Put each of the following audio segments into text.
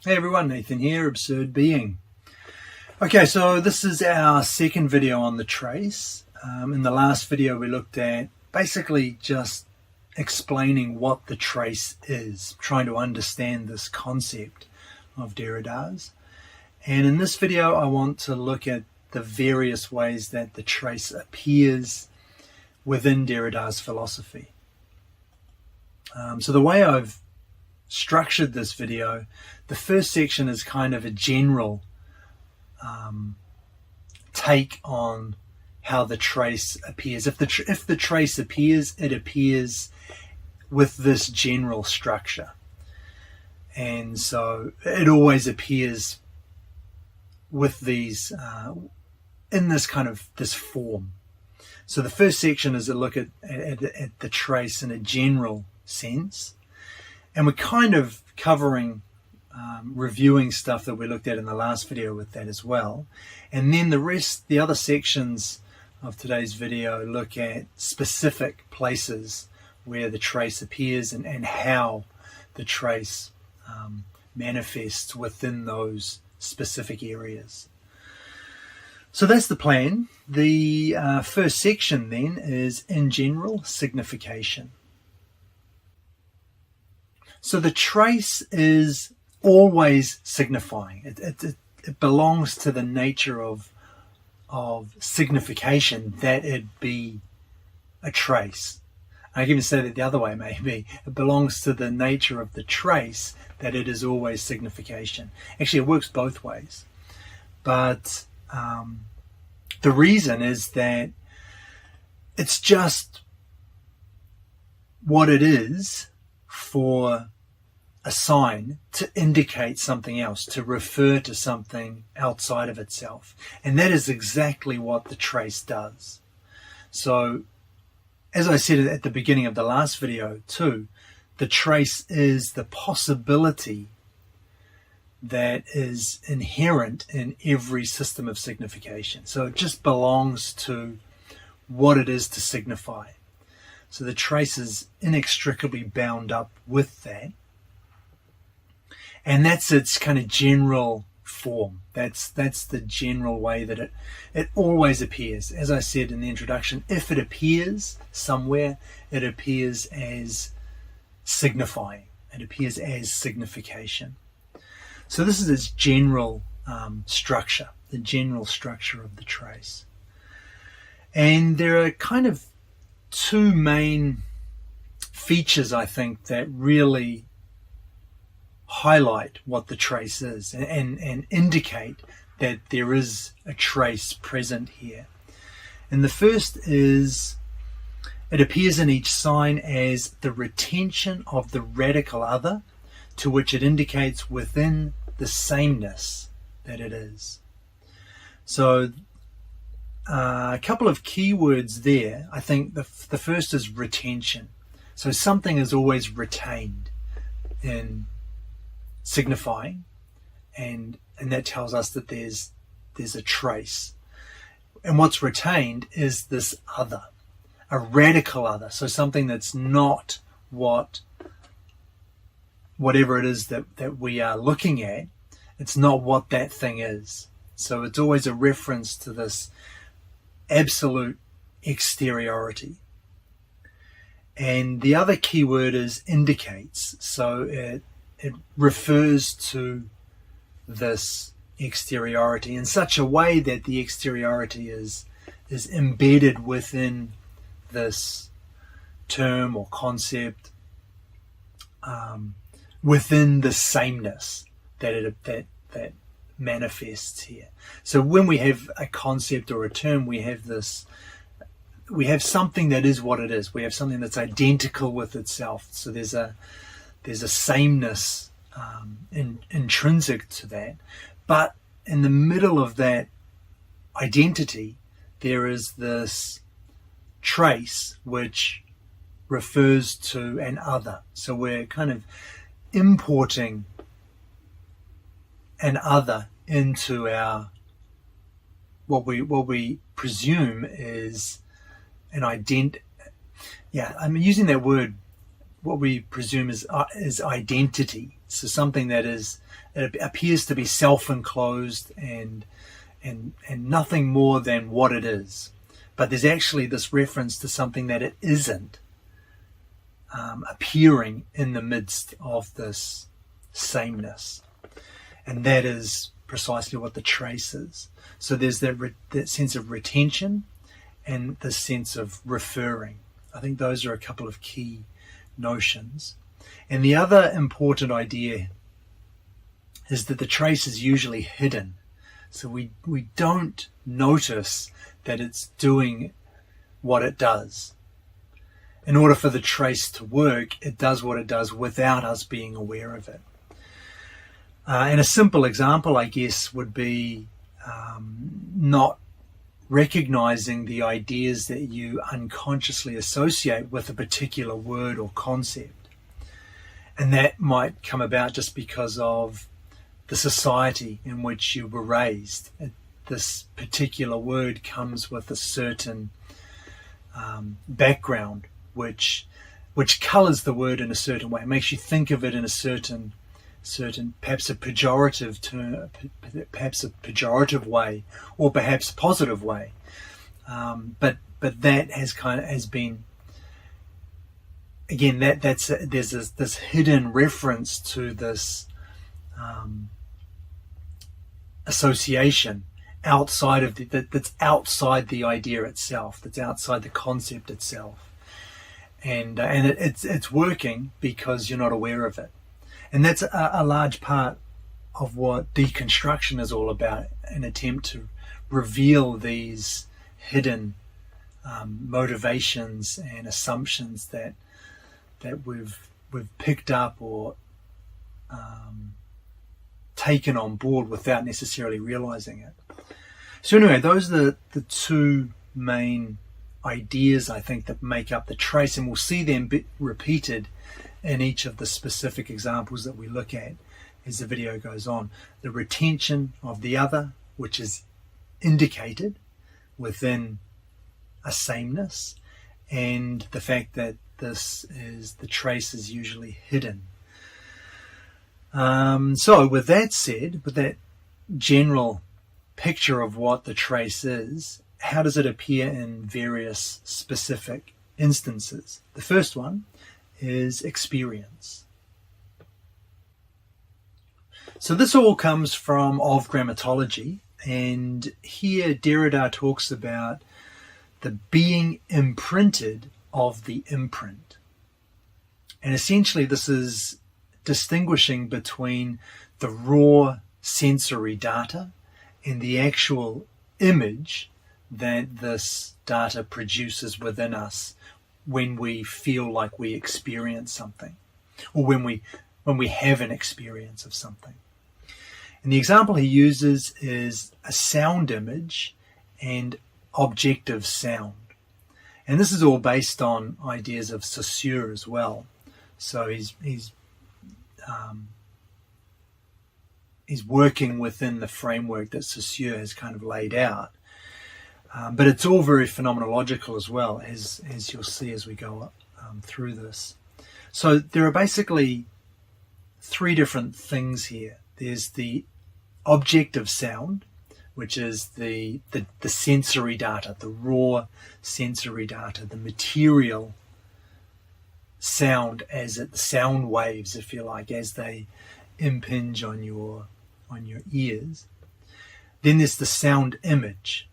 Hey everyone, Nathan here, Absurd Being. Okay, so this is our second video on the trace. In the last video we looked at basically just explaining what the trace is, trying to understand this concept of Derrida's. And in this video I want to look at the various ways that the trace appears within Derrida's philosophy. So the way I've structured this video, the first section is kind of a general take on how the trace appears. If the trace appears, it appears with this general structure, and so it always appears with these in this kind of this form. So the first section is a look at the trace in a general sense. And we're kind of covering, reviewing stuff that we looked at in the last video with that as well. And then the other sections of today's video look at specific places where the trace appears and how the trace manifests within those specific areas. So that's the plan. The first section then is in general signification. So the trace is always signifying. It belongs to the nature of signification that it be a trace. I can even say that the other way, maybe. It belongs to the nature of the trace that it is always signification. Actually, it works both ways. But the reason is that it's just what it is for a sign to indicate something else, to refer to something outside of itself. And that is exactly what the trace does. So, as I said at the beginning of the last video too, the trace is the possibility that is inherent in every system of signification. So it just belongs to what it is to signify. So the trace is inextricably bound up with that. And that's its kind of general form. That's the general way that it always appears. As I said in the introduction, if it appears somewhere, it appears as signifying. It appears as signification. So this is its general structure, the general structure of the trace. And there are kind of two main features, I think, that really highlight what the trace is and indicate that there is a trace present here. And the first is it appears in each sign as the retention of the radical other to which it indicates within the sameness that it is. So a couple of keywords there. I think the first is retention. So something is always retained in signifying, and that tells us that there's a trace. And what's retained is this other, a radical other. So something that's not whatever it is that we are looking at, it's not what that thing is. So it's always a reference to this absolute exteriority. And the other key word is indicates. So it refers to this exteriority in such a way that the exteriority is embedded within this term or concept, within the sameness that manifests here. So when we have a concept or a term, we have something that is what it is. We have something that's identical with itself. So there's a sameness intrinsic to that. But in the middle of that identity, there is this trace which refers to an other. So we're kind of importing an other into our what we presume is an identity. Yeah, I'm using that word. What we presume is identity. So something that it appears to be self-enclosed and nothing more than what it is. But there's actually this reference to something that it isn't, appearing in the midst of this sameness. And that is precisely what the trace is. So there's that sense of retention and the sense of referring. I think those are a couple of key notions. And the other important idea is that the trace is usually hidden. So we don't notice that it's doing what it does. In order for the trace to work, it does what it does without us being aware of it. And a simple example, I guess, would be not recognizing the ideas that you unconsciously associate with a particular word or concept. And that might come about just because of the society in which you were raised. This particular word comes with a certain background, which colors the word in a certain way. It makes you think of it in a certain perhaps a pejorative term, perhaps a pejorative way, or perhaps a positive way. But that has been, again, there's this hidden reference to this association outside of that's outside the idea itself, that's outside the concept itself, and it's working because you're not aware of it. And that's a large part of what deconstruction is all about, an attempt to reveal these hidden motivations and assumptions that we've picked up or taken on board without necessarily realizing it. So anyway, those are the two main ideas, I think, that make up the trace, and we'll see them repeated in each of the specific examples that we look at as the video goes on. The retention of the other, which is indicated within a sameness, and the fact that the trace is usually hidden. So with that said, with that general picture of what the trace is, how does it appear in various specific instances? The first one is experience. So this all comes from Of Grammatology, and here Derrida talks about the being imprinted of the imprint. And essentially this is distinguishing between the raw sensory data and the actual image that this data produces within us when we feel like we experience something, or when we have an experience of something. And the example he uses is a sound image and objective sound. And this is all based on ideas of Saussure as well. So he's working within the framework that Saussure has kind of laid out. But it's all very phenomenological as well, as you'll see as we go through this. So there are basically three different things here. There's the objective sound, which is the sensory data, the raw sensory data, the material sound sound waves, if you like, as they impinge on your ears. Then there's the sound image.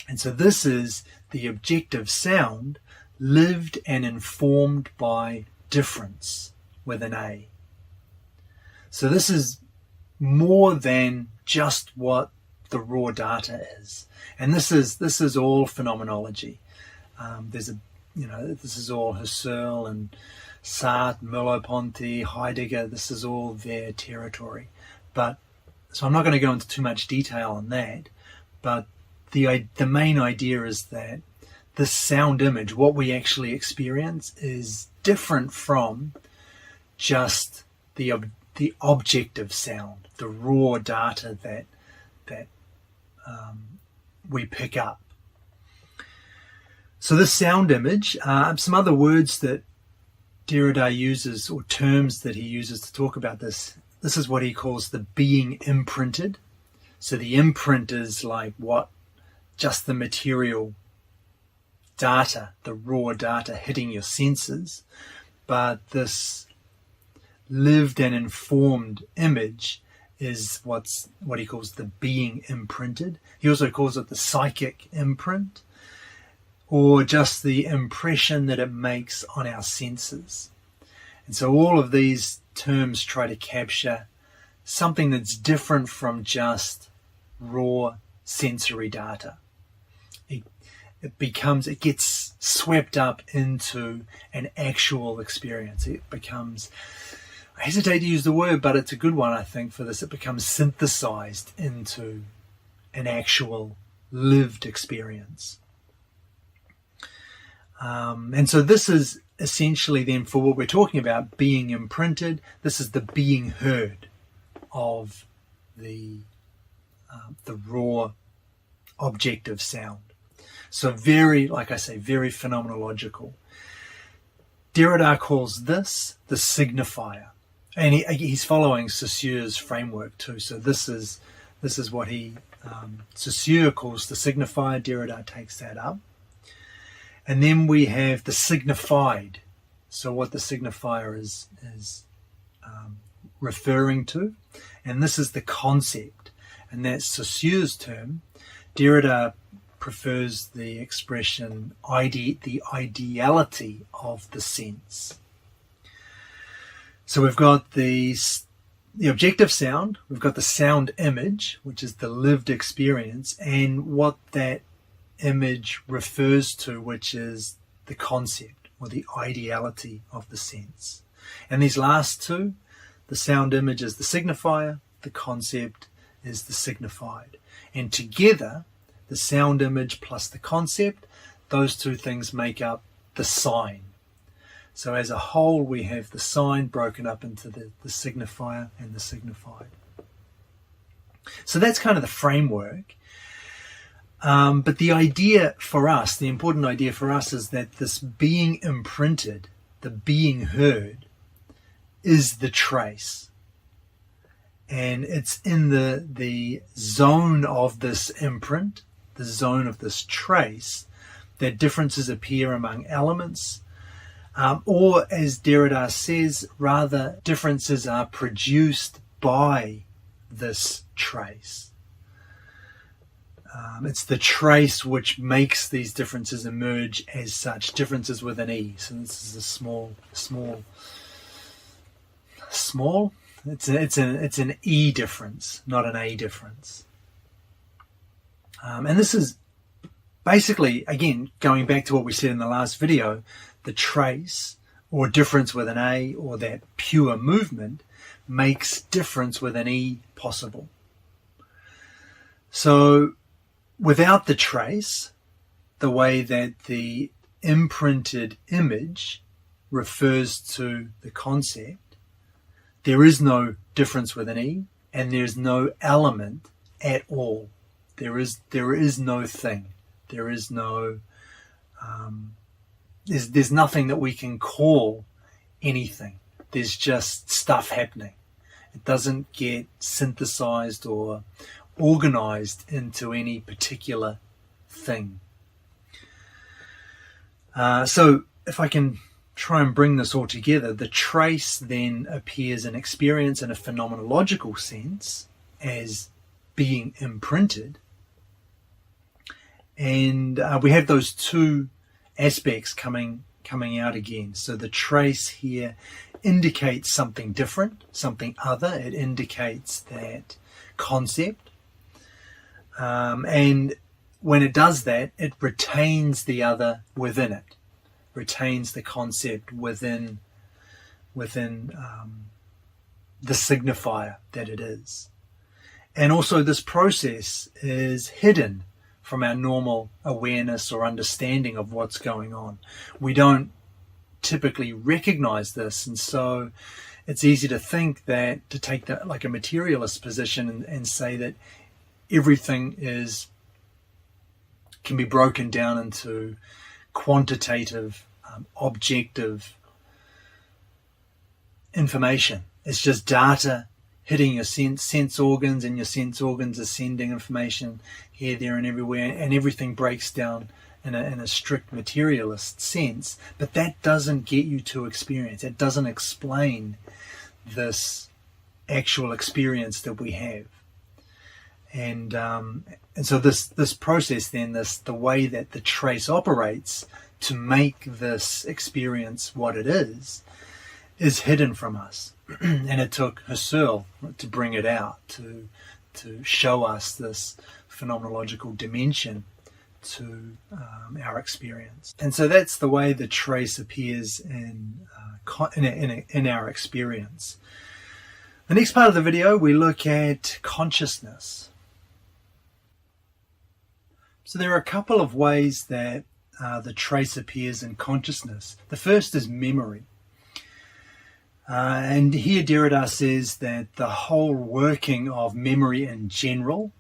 And so this is the objective sound lived and informed by difference with an A. So this is more than just what the raw data is. And this is all phenomenology. This is all Husserl and Sartre, Merleau-Ponty, Heidegger. This is all their territory. So I'm not going to go into too much detail on that, but the main idea is that this sound image, what we actually experience, is different from just the objective sound, the raw data that we pick up. So this sound image, some other words that Derrida uses, or terms that he uses to talk about this, this is what he calls the being imprinted. So the imprint is like what? Just the material data, the raw data hitting your senses. But this lived and informed image is what he calls the being imprinted. He also calls it the psychic imprint, or just the impression that it makes on our senses. And so all of these terms try to capture something that's different from just raw sensory data. It gets swept up into an actual experience. It becomes, I hesitate to use the word, but it's a good one, I think, for this. It becomes synthesized into an actual lived experience. And so this is essentially then, for what we're talking about, being imprinted, this is the being heard of the raw objective sound. So very, like I say, very phenomenological. Derrida calls this the signifier. And he's following Saussure's framework too. So this is what Saussure calls the signifier. Derrida takes that up. And then we have the signified. So what the signifier is referring to. And this is the concept. And that's Saussure's term. Derrida prefers the expression the ideality of the sense. So we've got the objective sound, we've got the sound image, which is the lived experience, and what that image refers to, which is the concept or the ideality of the sense. And these last two, the sound image is the signifier, the concept is the signified. And together, the sound image plus the concept, those two things make up the sign. So as a whole, we have the sign broken up into the signifier and the signified. So that's kind of the framework. But the idea for us, the important idea for us, is that this being imprinted, the being heard, is the trace. And it's in the zone of this imprint, the zone of this trace, that differences appear among elements, or as Derrida says, rather differences are produced by this trace. It's the trace which makes these differences emerge as such, differences with an E. So this is a small. It's an E difference, not an A difference. And this is basically, again, going back to what we said in the last video, the trace or difference with an A, or that pure movement, makes difference with an E possible. So without the trace, the way that the imprinted image refers to the concept, there is no difference with an E, and there's no element at all. There is no thing. There is no. There's nothing that we can call anything. There's just stuff happening. It doesn't get synthesized or organized into any particular thing. So if I can try and bring this all together, the trace then appears in experience in a phenomenological sense as being imprinted. And we have those two aspects coming out again. So the trace here indicates something different, something other. It indicates that concept. And when it does that, it retains the other within it, retains the concept within the signifier that it is. And also this process is hidden from our normal awareness or understanding of what's going on. We don't typically recognize this, and so it's easy to think that, to take that like a materialist position and say that everything can be broken down into quantitative, objective information. It's just data hitting your sense organs, and your sense organs are sending information here, there, and everywhere, and everything breaks down in a strict materialist sense. But that doesn't get you to experience. It doesn't explain this actual experience that we have. And so this process then, the way that the trace operates to make this experience what it is hidden from us. And it took Husserl to bring it out, to show us this phenomenological dimension to our experience. And so that's the way the trace appears in our experience. The next part of the video, we look at consciousness. So there are a couple of ways that the trace appears in consciousness. The first is memory. And here Derrida says that the whole working of memory in general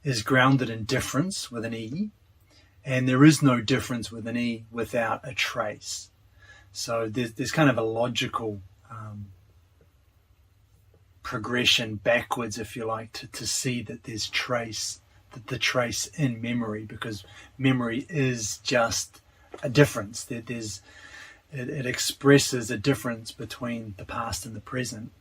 is grounded in difference with an E, and there is no difference with an E without a trace. So there's kind of a logical progression backwards, if you like, to see that there's the trace in memory, because memory is just a difference. It expresses a difference between the past and the present.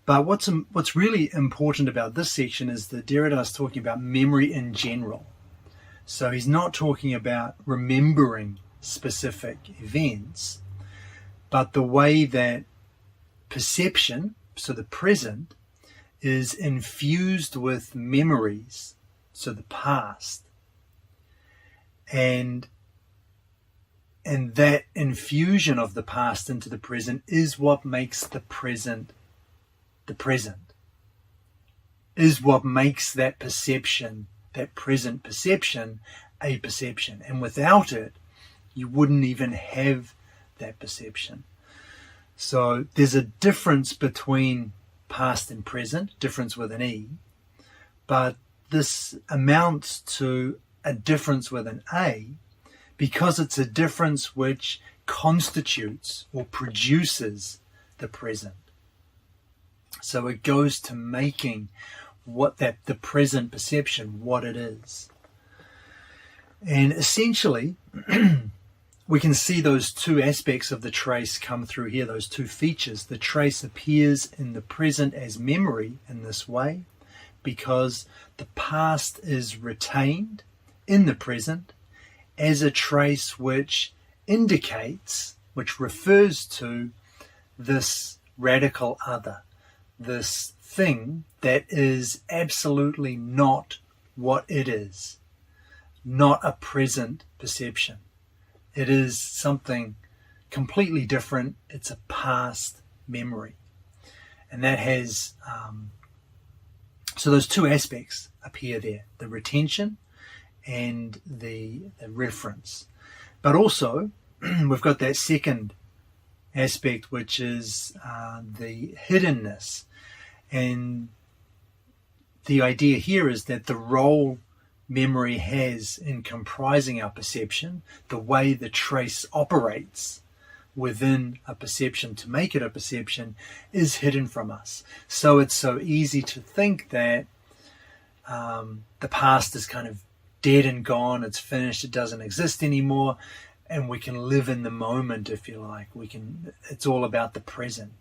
But what's really important about this section is that Derrida is talking about memory in general. So he's not talking about remembering specific events, but the way that perception, so the present, is infused with memories, so the past. And that infusion of the past into the present is what makes the present, is what makes that perception, that present perception, a perception. And without it, you wouldn't even have that perception. So there's a difference between past and present, difference with an E, but this amounts to a difference with an A, because it's a difference which constitutes or produces the present. So it goes to making the present perception what it is. And essentially, we can see those two aspects of the trace come through here, those two features. The trace appears in the present as memory in this way, because the past is retained in the present as a trace which indicates, which refers to this radical other, this thing that is absolutely not what it is, not a present perception. It is something completely different. It's a past memory. And that has, so those two aspects appear there, the retention and the reference. But also, we've got that second aspect, which is the hiddenness. And the idea here is that the role memory has in comprising our perception, the way the trace operates within a perception to make it a perception, is hidden from us. So it's so easy to think that the past is kind of dead and gone, it's finished, it doesn't exist anymore, and we can live in the moment, if you like. It's all about the present.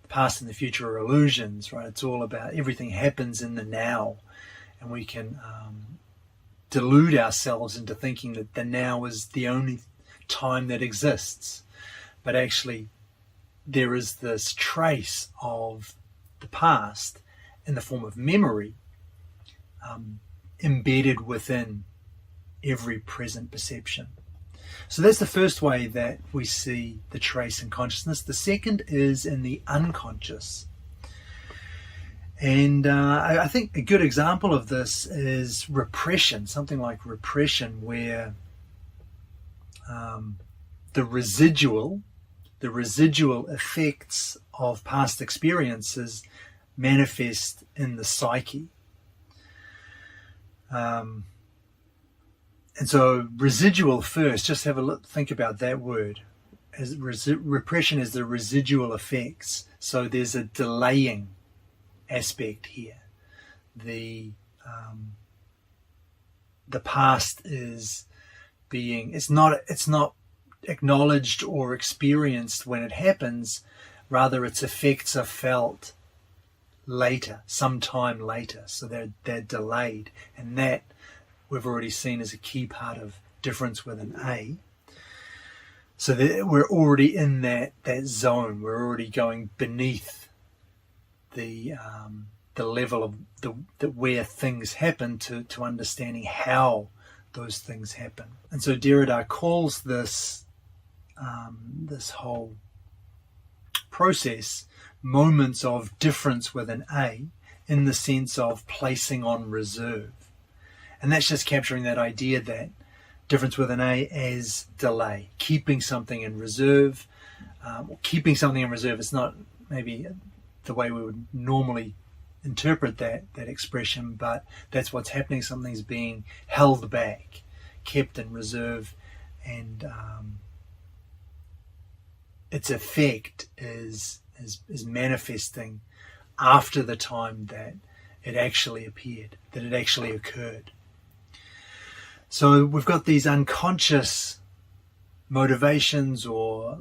The past and the future are illusions, right? It's all about, everything happens in the now, and we can delude ourselves into thinking that the now is the only time that exists. But actually, there is this trace of the past in the form of memory, embedded within every present perception. So that's the first way that we see the trace in consciousness. The second is in the unconscious. And I think a good example of this is repression, something like repression, where the residual effects of past experiences manifest in the psyche. And so residual first, just have a look, think about that word. Repression is the residual effects So there's a delaying aspect here. The past is it's not acknowledged or experienced when it happens. Rather, its effects are felt later, sometime later. So they're delayed, and that we've already seen as a key part of difference with an A. So we're already in that zone. We're already going beneath the level of where things happen to understanding how those things happen. And so Derrida calls this whole process moments of difference with an A, in the sense of placing on reserve. And that's just capturing that idea that difference with an A as delay, keeping something in reserve. Keeping something in reserve is not maybe the way we would normally interpret that expression, but that's what's happening. Something's being held back, kept in reserve, and its effect is manifesting after the time that it actually appeared, that it actually occurred. So we've got these unconscious motivations or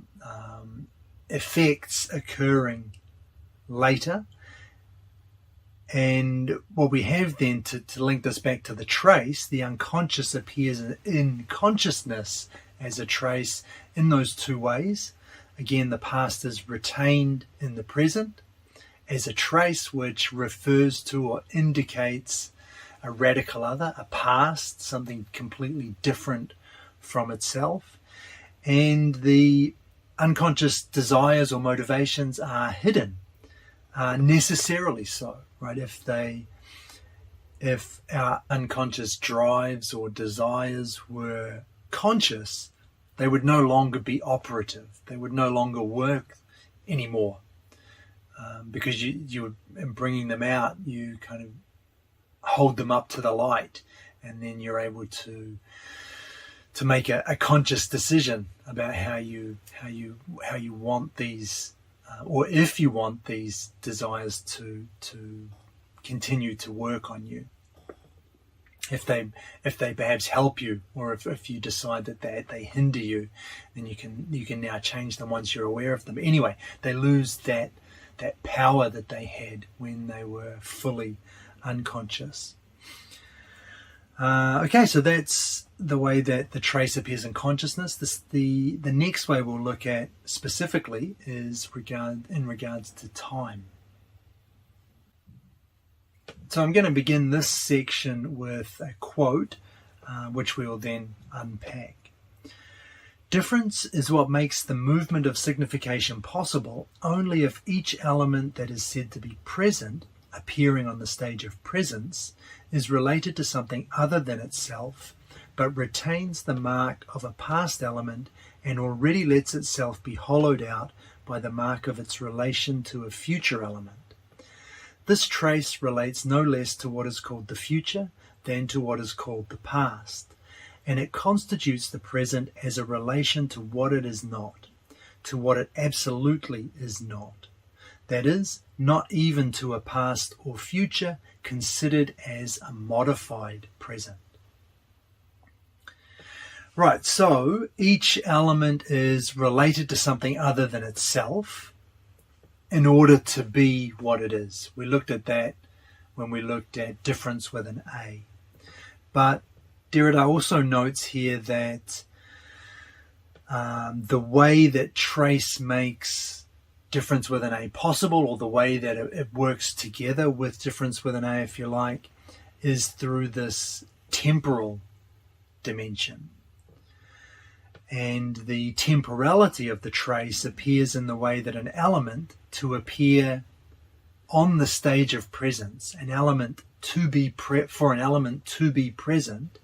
effects occurring later. And what we have then, to link this back to the trace, the unconscious appears in consciousness as a trace in those two ways. Again, the past is retained in the present as a trace which refers to or indicates a radical other, a past, something completely different from itself. And the unconscious desires or motivations are hidden, necessarily so, right? If our unconscious drives or desires were conscious, they would no longer be operative. They would no longer work anymore, because you in bringing them out, you kind of hold them up to the light, and then you're able to make a conscious decision about how you want these, or if you want these desires to continue to work on you. If they perhaps help you, or if you decide that they hinder you, then you can now change them once you're aware of them. Anyway, they lose that power that they had when they were fully unconscious. Okay, so that's the way that the trace appears in consciousness. The next way we'll look at specifically is in regards to time. So I'm going to begin this section with a quote, which we will then unpack. Difference is what makes the movement of signification possible only if each element that is said to be present, appearing on the stage of presence, is related to something other than itself, but retains the mark of a past element and already lets itself be hollowed out by the mark of its relation to a future element. This trace relates no less to what is called the future than to what is called the past, and it constitutes the present as a relation to what it is not, to what it absolutely is not. That is, not even to a past or future considered as a modified present. Right, so each element is related to something other than itself in order to be what it is. We looked at that when we looked at difference with an A. But Derrida also notes here that the way that trace makes difference with an A possible, or the way that it works together with difference with an A, if you like, is through this temporal dimension. And the temporality of the trace appears in the way that an element, to appear on the stage of presence, for an element to be present,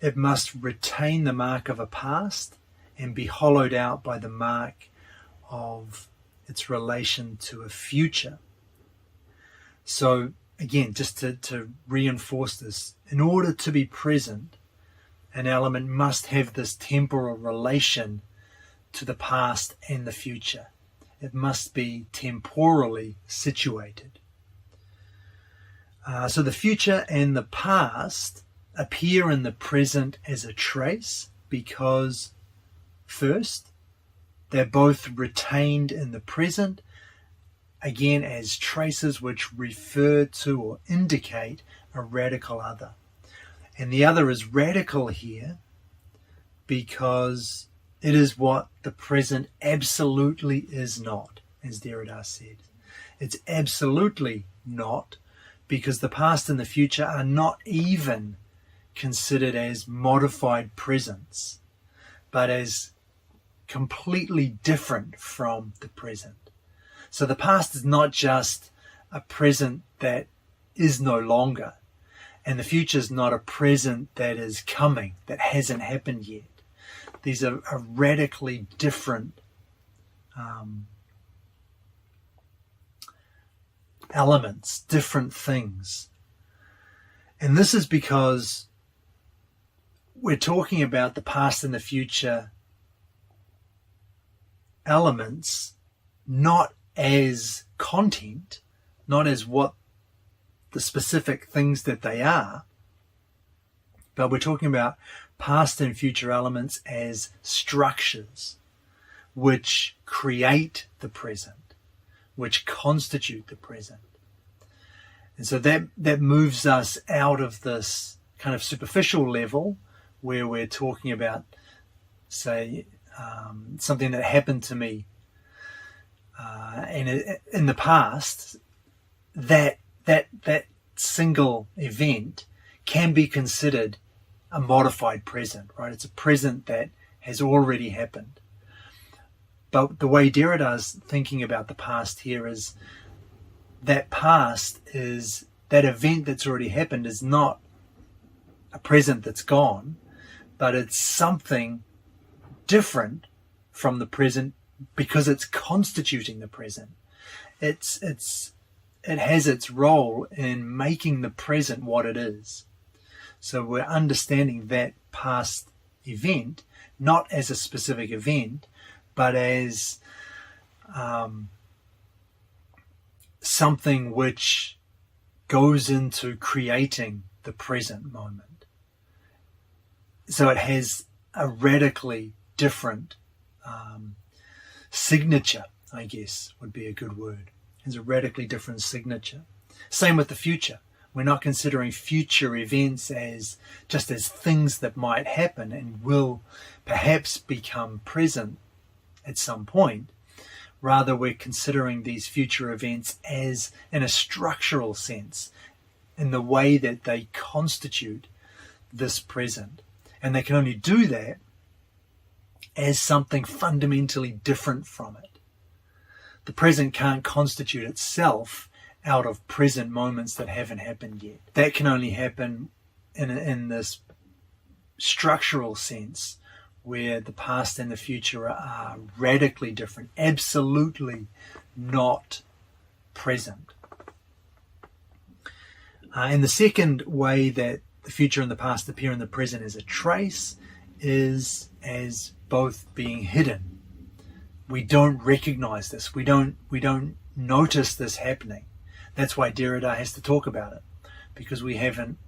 it must retain the mark of a past and be hollowed out by the mark of its relation to a future. So again, just to reinforce this, in order to be present, an element must have this temporal relation to the past and the future. it must be temporally situated. So the future and the past appear in the present as a trace because, first, they're both retained in the present, again as traces which refer to or indicate a radical other. And the other is radical here because it is what the present absolutely is not, as Derrida said. It's absolutely not, because the past and the future are not even considered as modified presents, but as completely different from the present. So the past is not just a present that is no longer, and the future is not a present that is coming, that hasn't happened yet. These are radically different elements, different things. And this is because we're talking about the past and the future elements not as content, not as what the specific things that they are, but we're talking about past and future elements as structures which create the present, which constitute the present. And so that moves us out of this kind of superficial level where we're talking about, say, something that happened to me in the past. That single event can be considered a modified present, right? It's a present that has already happened. But the way Derrida's thinking about the past here is that past is that event that's already happened is not a present that's gone, but it's something different from the present because it's constituting the present. It has its role in making the present what it is. So we're understanding that past event not as a specific event, but as something which goes into creating the present moment. So it has a radically different signature, I guess would be a good word. It has a radically different signature. Same with the future. We're not considering future events as just as things that might happen and will perhaps become present at some point. Rather, we're considering these future events as, in a structural sense, in the way that they constitute this present. And they can only do that as something fundamentally different from it. The present can't constitute itself out of present moments that haven't happened yet. That can only happen in this structural sense where the past and the future are radically different, absolutely not present. And the second way that the future and the past appear in the present as a trace is as both being hidden. We don't recognize this. We don't notice this happening. That's why Derrida has to talk about it, because we haven't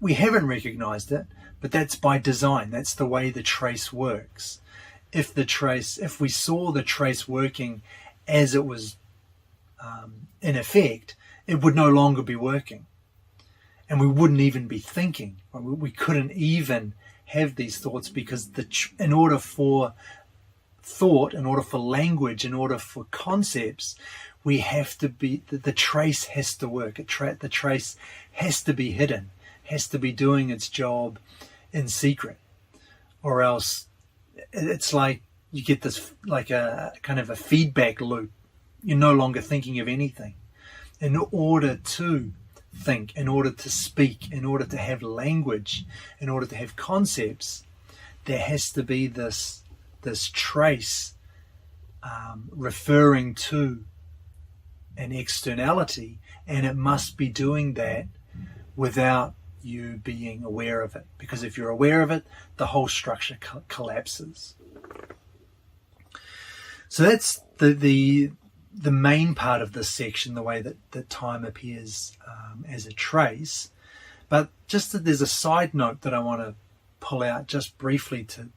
recognized it, but that's by design. That's the way the trace works. If we saw the trace working as it was in effect, it would no longer be working. And we wouldn't even be thinking. We couldn't even have these thoughts because in order for thought, in order for language, in order for concepts, we have to be, the trace has to work. The trace has to be hidden, has to be doing its job in secret, or else it's like you get this like a kind of a feedback loop. You're no longer thinking of anything. In order to think, in order to speak, in order to have language, in order to have concepts, there has to be this trace referring to an externality, and it must be doing that without you being aware of it, because if you're aware of it, the whole structure collapses. So that's the main part of this section, the way that time appears as a trace. But just that there's a side note that I want to pull out just briefly to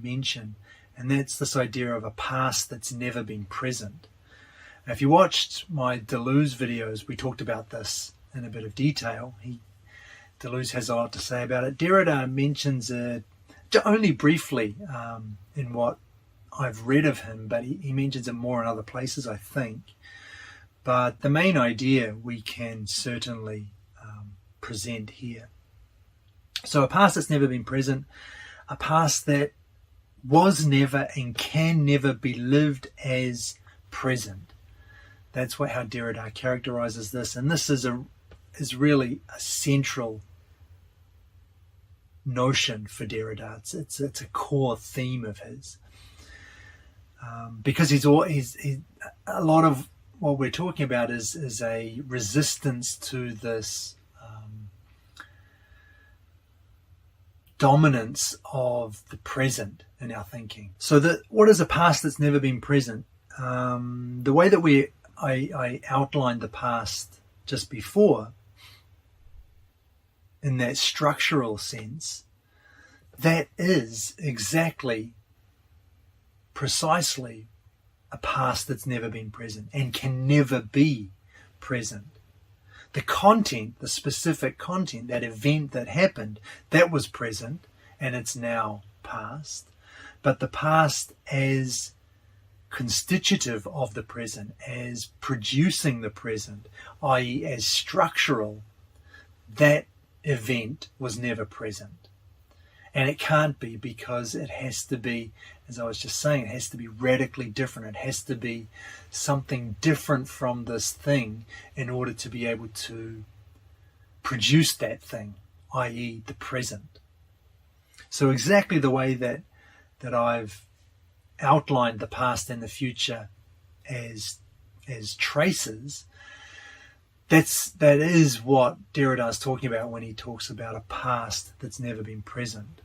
mention, and that's this idea of a past that's never been present. Now, if you watched my Deleuze videos, we talked about this in a bit of detail. Deleuze has a lot to say about it. Derrida mentions it only briefly in what I've read of him, but he mentions it more in other places, I think. But the main idea we can certainly present here. So a past that's never been present, a past that was never and can never be lived as present. That's how Derrida characterizes this, and this is really a central notion for Derrida. It's a core theme of his, because he's a lot of what we're talking about is a resistance to this dominance of the present in our thinking. So what is a past that's never been present? The way that I outlined the past just before, in that structural sense, that is exactly, precisely a past that's never been present and can never be present. The content, the specific content, that event that happened, that was present and it's now past. But the past as constitutive of the present, as producing the present, i.e. as structural, that event was never present. And it can't be, because it has to be, as I was just saying, it has to be radically different. It has to be something different from this thing in order to be able to produce that thing, i.e. the present. So exactly the way that I've outlined the past and the future as traces, that is what Derrida is talking about when he talks about a past that's never been present.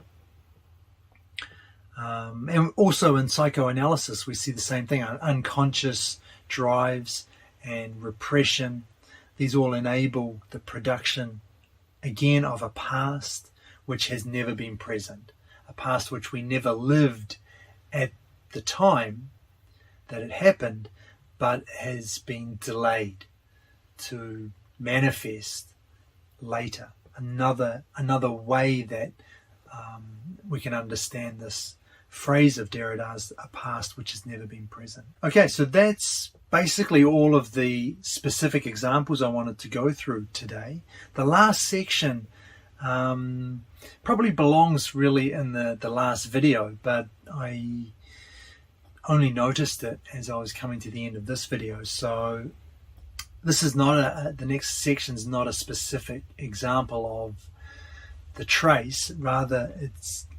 And also in psychoanalysis, we see the same thing. Unconscious drives and repression, these all enable the production, again, of a past which has never been present, a past which we never lived at the time that it happened, but has been delayed to manifest later. Another way that we can understand this phrase of Derrida's, a past which has never been present. Okay, so that's basically all of the specific examples I wanted to go through today. The last section probably belongs really in the last video, but I only noticed it as I was coming to the end of this video. So this is not the next section is not a specific example of the trace. Rather,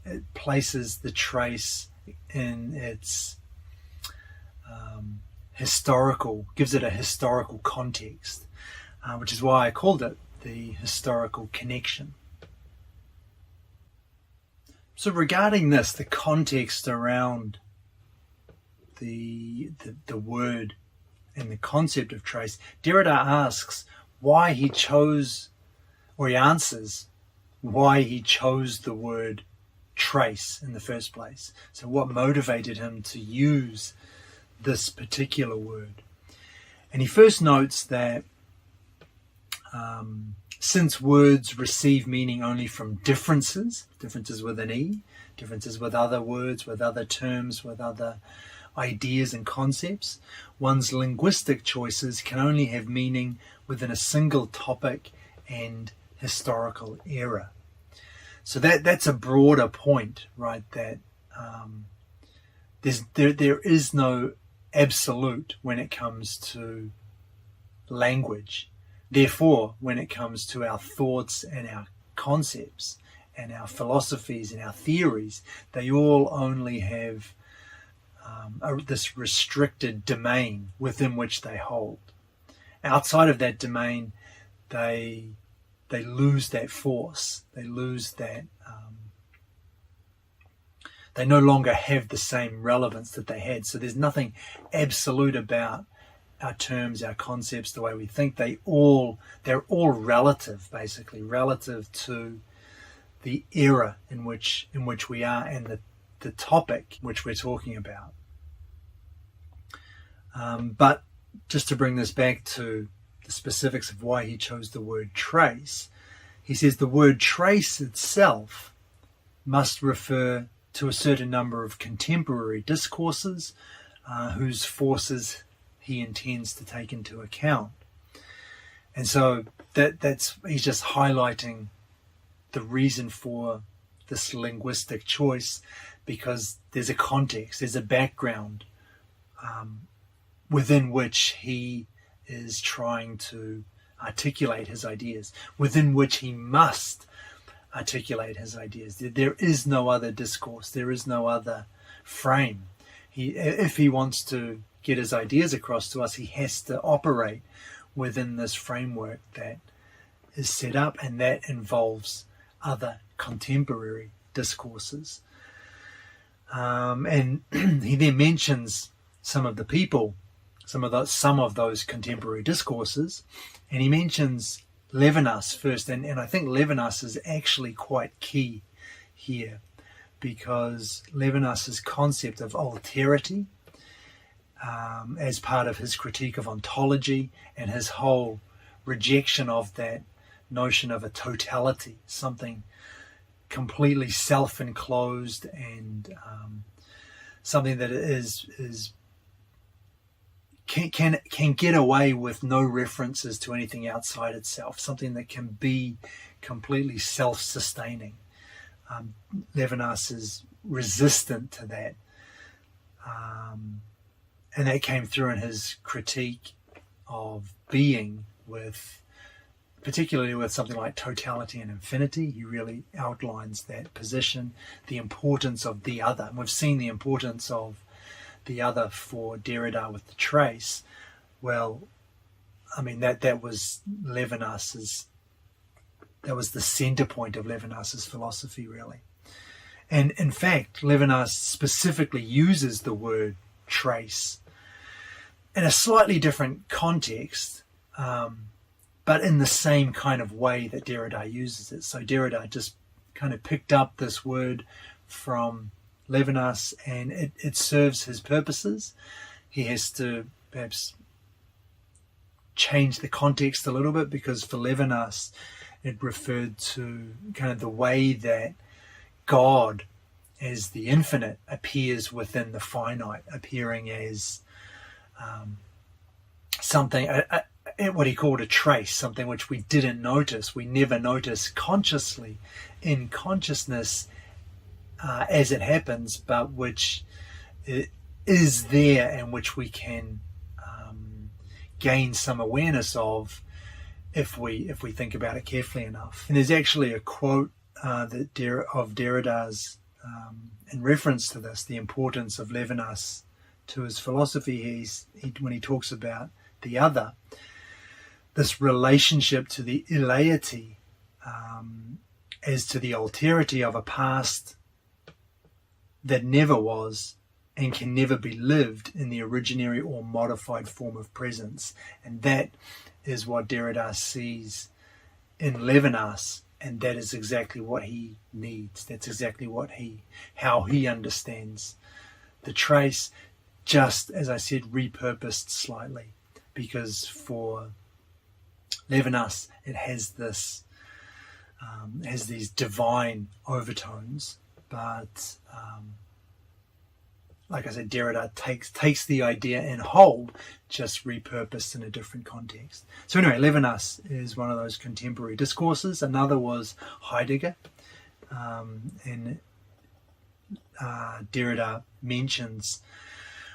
it places the trace in its gives it a historical context, which is why I called it the historical connection. So regarding this, the context around the word and the concept of trace, Derrida asks why he chose, or he answers why he chose the word trace in the first place. So what motivated him to use this particular word? And he first notes that since words receive meaning only from differences with an E, differences with other words, with other terms, with other ideas and concepts, one's linguistic choices can only have meaning within a single topic and historical era. So that's a broader point, right? That there is no absolute when it comes to language. Therefore, when it comes to our thoughts and our concepts and our philosophies and our theories, they all only have this restricted domain within which they hold. Outside of that domain, they lose that force. They lose they no longer have the same relevance that they had. So there's nothing absolute about our terms, our concepts, the way we think. They're all relative, basically, relative to the era in which we are and the topic which we're talking about. But just to bring this back to the specifics of why he chose the word trace, he says the word trace itself must refer to a certain number of contemporary discourses whose forces he intends to take into account. And so he's just highlighting the reason for this linguistic choice, because there's a context, there's a background within which he is trying to articulate his ideas, within which he must articulate his ideas. There is no other discourse, there is no other frame. If he wants to get his ideas across to us, he has to operate within this framework that is set up, and that involves other contemporary discourses. And he then mentions some of the people, some of those contemporary discourses, and he mentions Levinas first, and I think Levinas is actually quite key here, because Levinas's concept of alterity, as part of his critique of ontology and his whole rejection of that notion of a totality, something completely self-enclosed and something that can get away with no references to anything outside itself, something that can be completely self-sustaining. Levinas is resistant to that, and that came through in his critique of being, particularly with something like totality and infinity. He really outlines that position, the importance of the other. And we've seen the importance of the other for Derrida with the trace. Well, I mean, that was Levinas's, that was the center point of Levinas's philosophy, really. And in fact, Levinas specifically uses the word trace in a slightly different context, but in the same kind of way that Derrida uses it. So Derrida just kind of picked up this word from Levinas, and it serves his purposes. He has to perhaps change the context a little bit, because for Levinas it referred to kind of the way that God as the infinite appears within the finite, appearing as something, what he called a trace, something which we didn't notice, we never notice consciously in consciousness as it happens, but which is there and which we can gain some awareness of if we think about it carefully enough. And there's actually a quote of Derrida's in reference to this, the importance of Levinas to his philosophy. When he talks about the other, this relationship to the eleity as to the alterity of a past that never was and can never be lived in the originary or modified form of presence. And that is what Derrida sees in Levinas, and that is exactly what he needs. That's exactly how he understands the trace, just as I said, repurposed slightly, because for Levinas it has these divine overtones, but like I said, Derrida takes the idea in whole, just repurposed in a different context. So anyway, Levinas is one of those contemporary discourses. Another was Heidegger, and Derrida mentions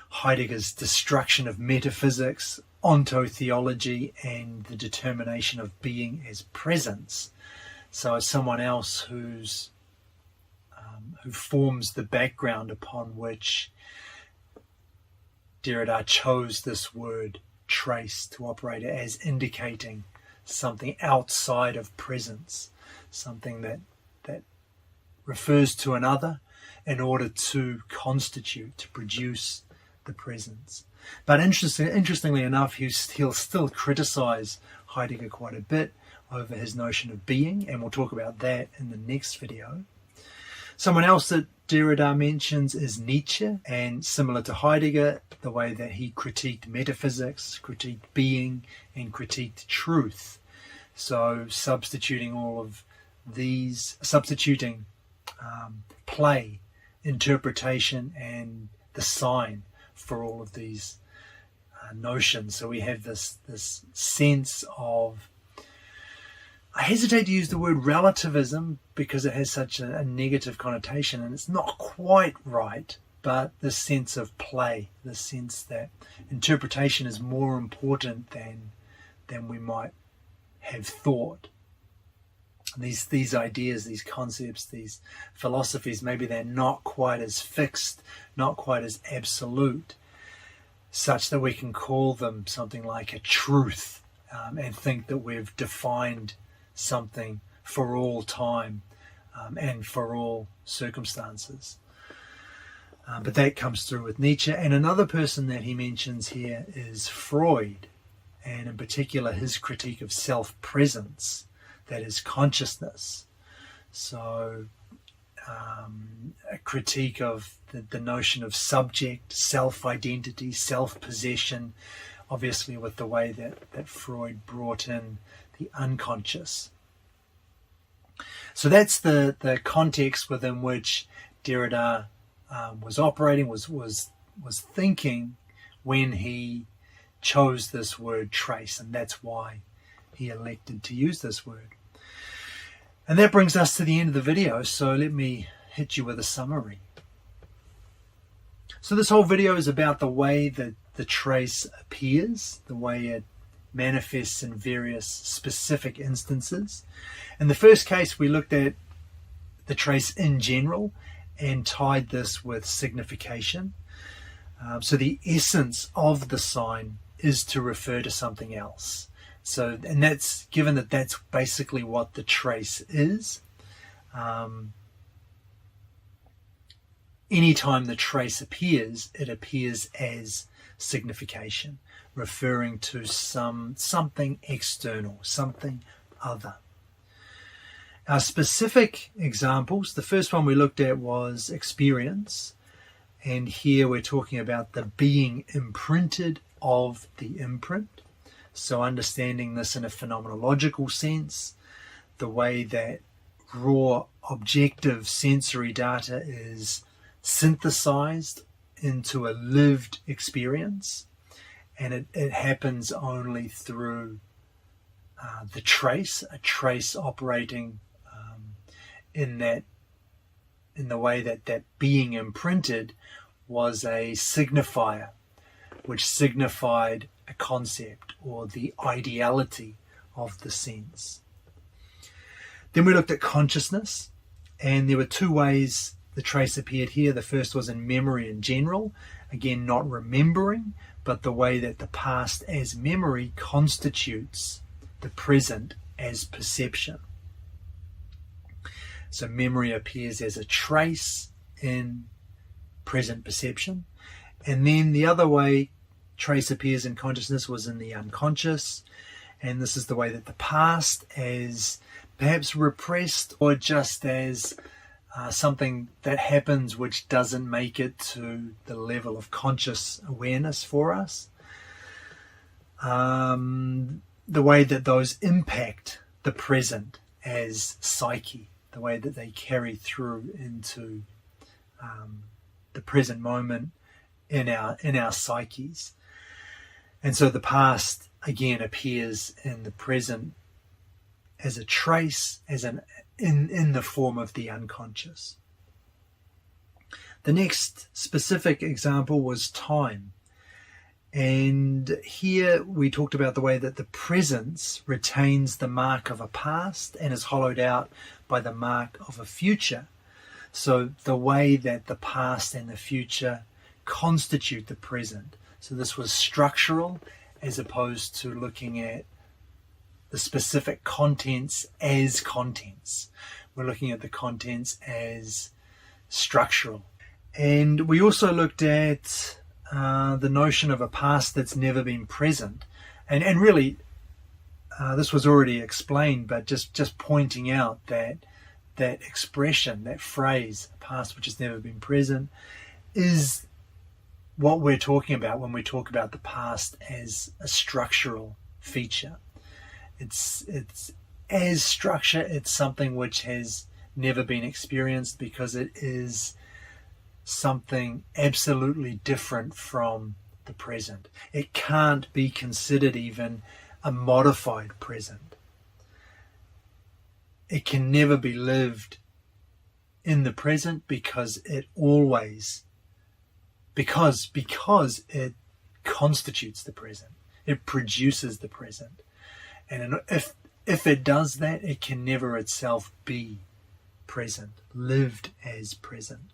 Heidegger's destruction of metaphysics, ontotheology, and the determination of being as presence. So as someone else who forms the background upon which Derrida chose this word trace to operate as indicating something outside of presence, something that refers to another in order to constitute, to produce the presence. But interestingly enough, he'll still criticize Heidegger quite a bit over his notion of being, and we'll talk about that in the next video. Someone else that Derrida mentions is Nietzsche, and similar to Heidegger, the way that he critiqued metaphysics, critiqued being, and critiqued truth. So substituting play, interpretation, and the sign for all of these notions. So we have this sense of, I hesitate to use the word relativism because it has such a negative connotation, and it's not quite right, but the sense of play, the sense that interpretation is more important than we might have thought. These ideas, these concepts, these philosophies, maybe they're not quite as fixed, not quite as absolute, such that we can call them something like a truth, and think that we've defined something for all time and for all circumstances. But that comes through with Nietzsche. And another person that he mentions here is Freud, and in particular his critique of self-presence, that is consciousness. So a critique of the notion of subject, self-identity, self-possession, obviously with the way that Freud brought in the unconscious. So that's the context within which Derrida was operating, was thinking when he chose this word trace, and that's why he elected to use this word. And that brings us to the end of the video, so let me hit you with a summary. So this whole video is about the way that the trace appears, the way it manifests in various specific instances. In the first case, we looked at the trace in general and tied this with signification. So the essence of the sign is to refer to something else. So, and that's given that that's basically what the trace is. Anytime the trace appears, it appears as signification, referring to something external, something other. Our specific examples, the first one we looked at was experience, and here we're talking about the being imprinted of the imprint. So understanding this in a phenomenological sense, the way that raw objective sensory data is synthesized into a lived experience, and it happens only through the trace, a trace operating in the way that being imprinted was a signifier, which signified a concept or the ideality of the sense. Then we looked at consciousness, and there were two ways the trace appeared here. The first was in memory in general, again not remembering, but the way that the past as memory constitutes the present as perception. So memory appears as a trace in present perception. And then the other way trace appears in consciousness was in the unconscious, and this is the way that the past as perhaps repressed or just as something that happens which doesn't make it to the level of conscious awareness for us. The way that those impact the present as psyche, the way that they carry through into the present moment in our psyches. And so the past again appears in the present as a trace, as in the form of the unconscious. The next specific example was time. And here we talked about the way that the presence retains the mark of a past and is hollowed out by the mark of a future. So the way that the past and the future constitute the present. So this was structural as opposed to looking at the specific contents as contents. We're looking at the contents as structural. And we also looked at the notion of a past that's never been present. And really, this was already explained, but just pointing out that expression, that phrase, past which has never been present, is what we're talking about when we talk about the past as a structural feature. It's as structure, it's something which has never been experienced because it is something absolutely different from the present. It can't be considered even a modified present. It can never be lived in the present because it constitutes the present. It produces the present. And if it does that, it can never itself be present, lived as present.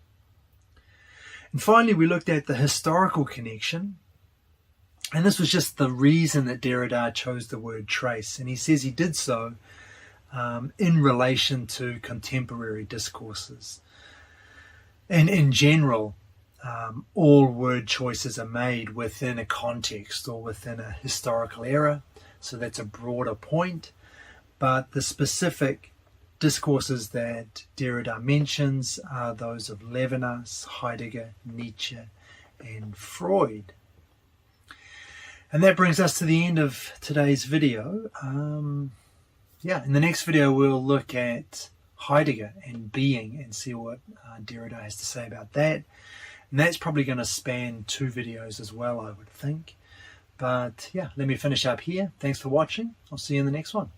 And finally, we looked at the historical connection. And this was just the reason that Derrida chose the word trace. And he says he did so in relation to contemporary discourses. And in general, all word choices are made within a context or within a historical era. So that's a broader point. But the specific discourses that Derrida mentions are those of Levinas, Heidegger, Nietzsche, and Freud. And that brings us to the end of today's video. In the next video we'll look at Heidegger and being and see what Derrida has to say about that. And that's probably going to span 2 videos as well, I would think. But yeah, let me finish up here. Thanks for watching. I'll see you in the next one.